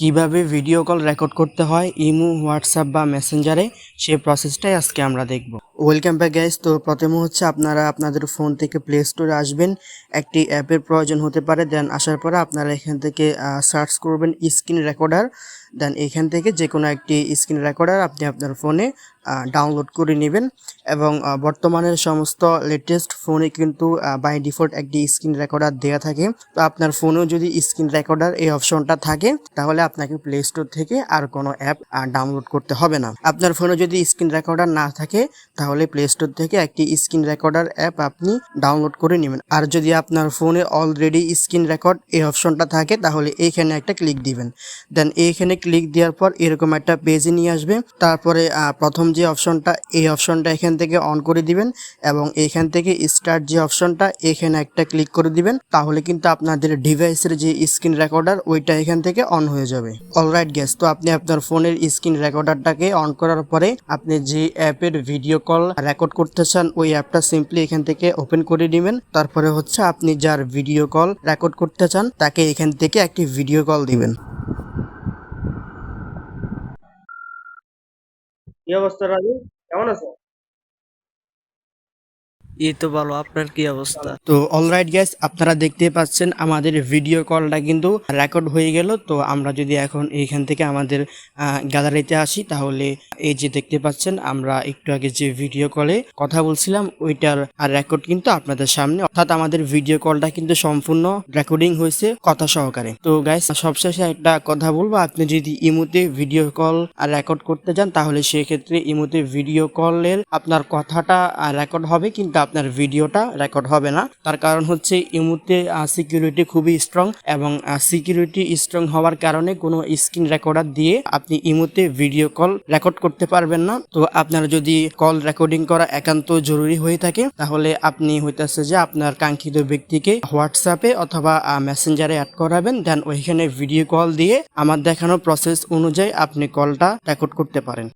কিভাবে video call record করতে হয় ইমো, হোয়াটসঅ্যাপ বা মেসেঞ্জারে সেই প্রসেসটাই আজকে আমরা দেখব। Welcome back guys. তো প্রথমে হচ্ছে আপনারা আপনাদের ফোন থেকে প্লে স্টোরে আসবেন, একটি অ্যাপের প্রয়োজন হতে পারে। দেন আসার পরে আপনারা এখান থেকে সার্চ করবেন স্ক্রিন রেকর্ডার। দেন এখান থেকে যে কোনো একটি স্ক্রিন রেকর্ডার আপনি আপনার ফোনে ডাউনলোড করে নেবেন। এবং বর্তমানের সমস্ত লেটেস্ট ফোনে কিন্তু বাই ডিফল্ট একটি স্ক্রিন রেকর্ডার দেওয়া থাকে। তো আপনার ফোনেও যদি স্ক্রিন রেকর্ডার এই অপশনটা থাকে তাহলে আপনাকে প্লে স্টোর থেকে আর কোনো অ্যাপ ডাউনলোড করতে হবে না। আপনার ফোনে যদি স্ক্রিন রেকর্ডার না থাকে তাহলে প্লে স্টোর থেকে একটি স্ক্রিন রেকর্ডার অ্যাপ আপনি ডাউনলোড করে নেবেন। আর যদি আপনার ফোনে অলরেডি স্ক্রিন রেকর্ড এই অপশনটা থাকে তাহলে এইখানে একটা ক্লিক দিবেন। দেন এইখানে ক্লিক দেওয়ার পর এরকম একটা পেজে নিয়ে আসবে। তারপরে প্রথম যে অপশনটা এই অপশনটা এখান থেকে অন করে দিবেন এবং এখান থেকে স্টার্ট যে অপশনটা এখানে একটা ক্লিক করে দিবেন। তাহলে কিন্তু আপনাদের ডিভাইসের যে স্ক্রিন রেকর্ডার ওইটা এখান থেকে অন হয়ে যাবে। অলরাইট গ্যাস, তো আপনি আপনার ফোনের স্ক্রিন রেকর্ডারটাকে অন করার পরে আপনি যে অ্যাপের ভিডিও কল রেকর্ড করতে চান ওই অ্যাপটা সিম্পলি এখান থেকে ওপেন করে নেবেন। তারপরে হচ্ছে আপনি যার ভিডিও কল রেকর্ড করতে চান তাকে এখান থেকে একটি ভিডিও কল দিবেন। কি অবস্থা রাজু? কেমন আছো? এই তো ভালো। আপনার কি অবস্থা? তো অলরাইট গাইস, আপনারা দেখতে পাচ্ছেন আমাদের ভিডিও কলটা কিন্তু রেকর্ড হয়ে গেল। তো আমরা যদি এখন এইখান থেকে আমাদের গ্যালারিতে আসি তাহলে এই যে দেখতে পাচ্ছেন আমরা একটু আগে যে ভিডিও কলে কথা বলছিলাম ওইটার রেকর্ড কিন্তু আপনাদের সামনে, অর্থাৎ আমাদের ভিডিও কলটা কিন্তু সম্পূর্ণ রেকর্ডিং হয়েছে কথা সহকারে। তো গাইস, সবশেষে একটা কথা বলবো, আপনি যদি ইমোতে ভিডিও কল রেকর্ড করতে যান তাহলে সেক্ষেত্রে ইমোতে ভিডিও কলের আপনার কথাটা রেকর্ড হবে কিন্তু আপনার ভিডিওটা রেকর্ড হবে না। তার কারণ হচ্ছে ইমোতে সিকিউরিটি খুবই স্ট্রং এবং সিকিউরিটি স্ট্রং হওয়ার কারণে কোনো স্ক্রিন রেকর্ডার দিয়ে আপনি ইমোতে ভিডিও কল রেকর্ড করতে পারবেন না। তো আপনার যদি কল রেকর্ডিং করা একান্ত জরুরি হয়ে থাকে তাহলে আপনি হইতেছে যে আপনার কাঙ্ক্ষিত ব্যক্তিকে হোয়াটসঅ্যাপে অথবা মেসেঞ্জারে অ্যাড করাবেন। দেন ওইখানে ভিডিও কল দিয়ে আমার দেখানো প্রসেস অনুযায়ী আপনি কলটা রেকর্ড করতে পারেন।